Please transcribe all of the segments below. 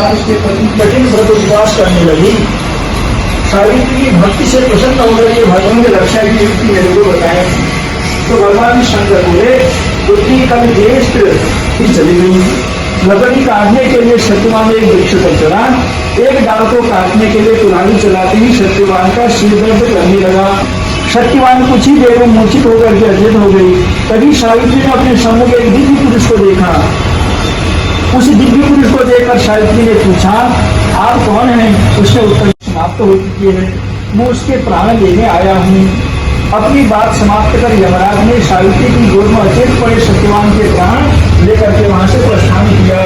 उसके प्रति कठिन व्रत उपवास करने लगी। सावित्री की भक्ति से प्रसन्न होकर के भगवान ने रक्षा की युक्ति मेरे को बताए। तो भगवान शंकर बोले बुद्धि का ज्येष्ठ ही चली गई। लकड़ी काटने के लिए शत्रुवान एक वृक्ष पर चढ़ा। एक डाल को काटने के लिए कुल्हाड़ी चलाते ही शत्रुवान का सिर दर्द करने लगा। शक्तिवान कुछ ही देर में मूर्छित होकर के अचेत हो गई। तभी सावित्री ने अपने सम्मुख एक दिव्य पुरुष को देखा। उस दिव्य पुरुष को देखकर सावित्री ने पूछा आप कौन हैं? उसने उत्तर समाप्त हो चुकी है, मैं उसके प्राण लेने आया हूँ। अपनी बात समाप्त कर यमराज ने सावित्री की गोद में अचेत पड़े सत्यवान के प्राण लेकर के वहां से प्रस्थान किया।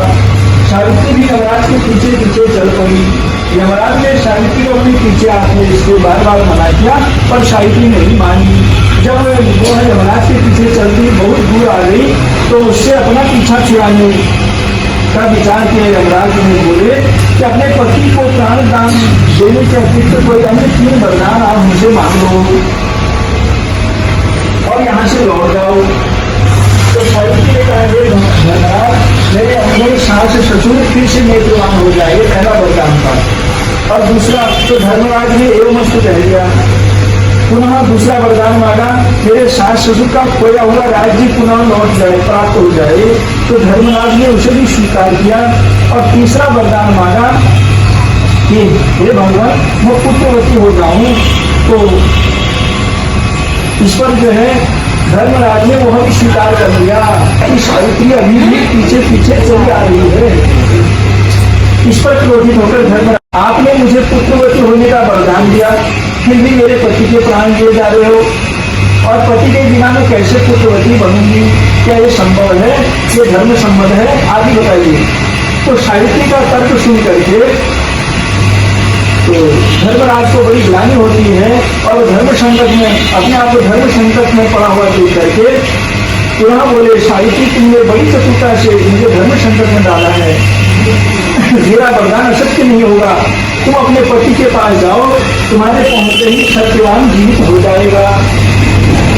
सावित्री भी यमराज के पीछे पीछे चल पड़ी। यमराज ने सावित्री को अपने पीछे आपने इसके बार बार मना किया, पर सावित्री नहीं मानी। जब वो यमराज के पीछे चलती बहुत दूर आ गई तो उससे अपना पीछा छुड़ाने का विचार किया। यमराज ने बोले कि अपने पति को प्राण दान देने के अतिरिक्त कोई अन्य 3 वरदान आप मुझे मांग लो और यहाँ से लौट जाओ। तो सावित्री ने कहा मेरे अपने सास ससुर फिर से नेत्रवान हो जाए, पहला वरदान था। और दूसरा तो धर्मराज ने एवं कह दिया। पुनः दूसरा वरदान मांगा मेरे सास ससुर का खोया हुआ राज्य पुनः लौट जाए, प्राप्त हो जाए। तो धर्मराज ने उसे भी स्वीकार किया। और तीसरा वरदान मांगा कि हे भगवान मैं पुत्रवती हो जाऊं। तो इस पर जो है धर्मराज ने वह भी स्वीकार कर लिया कि सावित्री अभी भी पीछे पीछे चली आ रही है। इस पर क्रोधित होकर धर्मराज आपने मुझे पुत्रवती होने का वरदान दिया, फिर भी मेरे पति के प्राण लिए जा रहे हो, और पति के बिना मैं कैसे पुत्रवती बनूंगी? क्या ये संभव है? ये धर्म संबंध है? आदि बताइए। तो सावित्री का तर्क सुन करके तो धर्मराज को बड़ी ग्लानि होती है और धर्म संकट में अपने आप को धर्म संकट में पड़ा हुआ देख करके पुनः बोले सावित्री तुमने बड़ी चतुरता से मुझे धर्म संकट में डाला है, मेरा वरदान असत्य नहीं होगा। तुम अपने पति के पास जाओ, तुम्हारे पहुंचते ही सत्यवान जीवित हो जाएगा।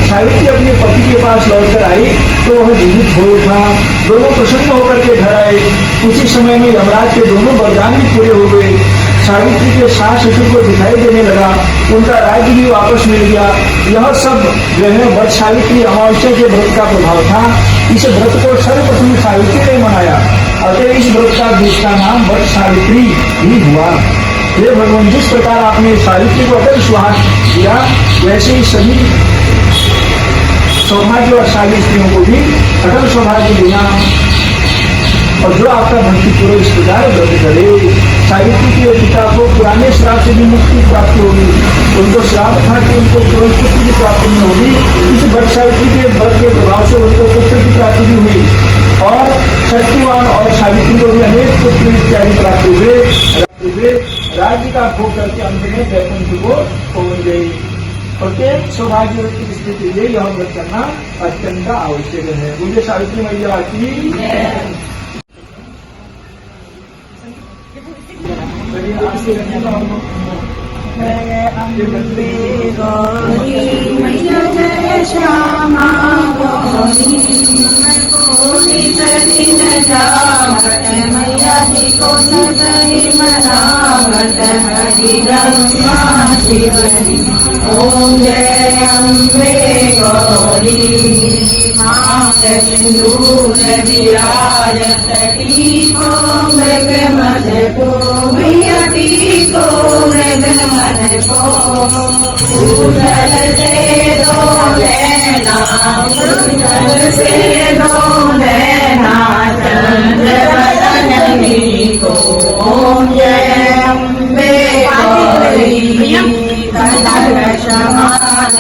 सावित्री अपने पति के पास लौटकर आई तो वह जीवित हो उठा। दोनों प्रसन्न होकर के घर आए। उसी समय में यमराज के दोनों वरदान भी पूरे हो गए। सावित्री के सास ससुर को दिखाई देने लगा, उनका राज्य भी वापस मिल गया। यह सब जो है वट सावित्री अमावस्या के व्रत का प्रभाव था। इस व्रत को सर्वप्रथम सावित्री ने मनाया, अतः इस व्रत का दूसरा नाम वट सावित्री ही हुआ। हे भगवान, जिस प्रकार आपने सावित्री को अटल सुहाग दिया, वैसे ही सभी सौभाग्यशाली स्त्रियों को भी अटल सौभाग्य देना। और जो आपका भक्तिपूर्वक इस प्रकार व्रत करे, सावित्री के पिता को पुराने श्राप से भी मुक्ति प्राप्त होगी। उनको श्राप था कि उनको केवल पुत्र की प्राप्ति नहीं होगी। इस वट सावित्री के व्रत के प्रभाव से उनको पुत्र की प्राप्ति भी हुई और शक्तिवान और सावित्री को भी अनेक पुत्र इत्यादि प्राप्त हुए। राज्य का भोग करके अंत में वैकुंठ को पहुंच गई। प्रत्येक सौभाग्यवती की स्थिति में यह व्रत करना अत्यंत आवश्यक है। मुझे सावित्री मैया की श्यामा ओम जय अम्बे गौरी सिंदूर विराजती को मृग मद को मियती को मृग मद को उदल से दो लेना उदल से दो लेना चंद्र बदनी को। ओम जय अम्बे गौरी समान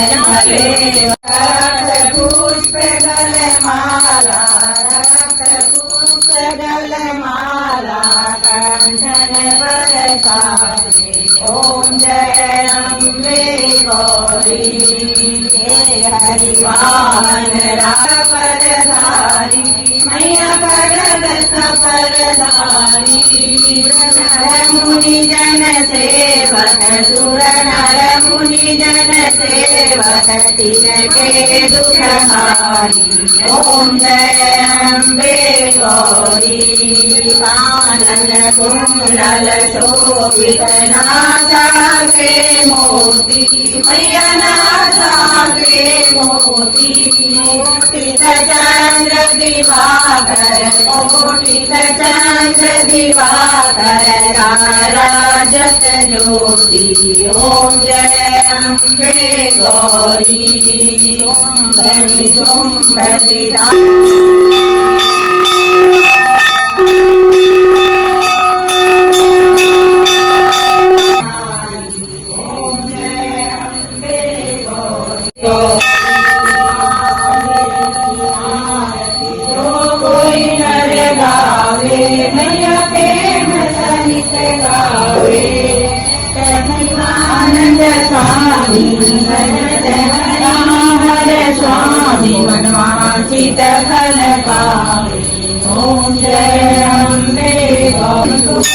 पुष्प गल माला पुष्प गल माला कंठन बरसाती। ओम जय अम्बे गौरी हरिवाहन राग परधारी मैया परधारी नर मुनि जन सेवक सुर नर मुनि जन सेवक तिनके दुख हारी ओम जय अम्बे गौरी कानन कुंडल शोभित नासा के मोती मैया नासा के मोती मोतित चंद्र दिवाकर कोटित चंद्र दिवाकर राजत ज्योति ओम जय अम्बे गौरी ओम बलि तुम कोई नर गावे मैया प्रेम सहित गावे आनंद स्वामी हर स्वामी मनवांचित फल पावे ओम जय अम्बे गौरी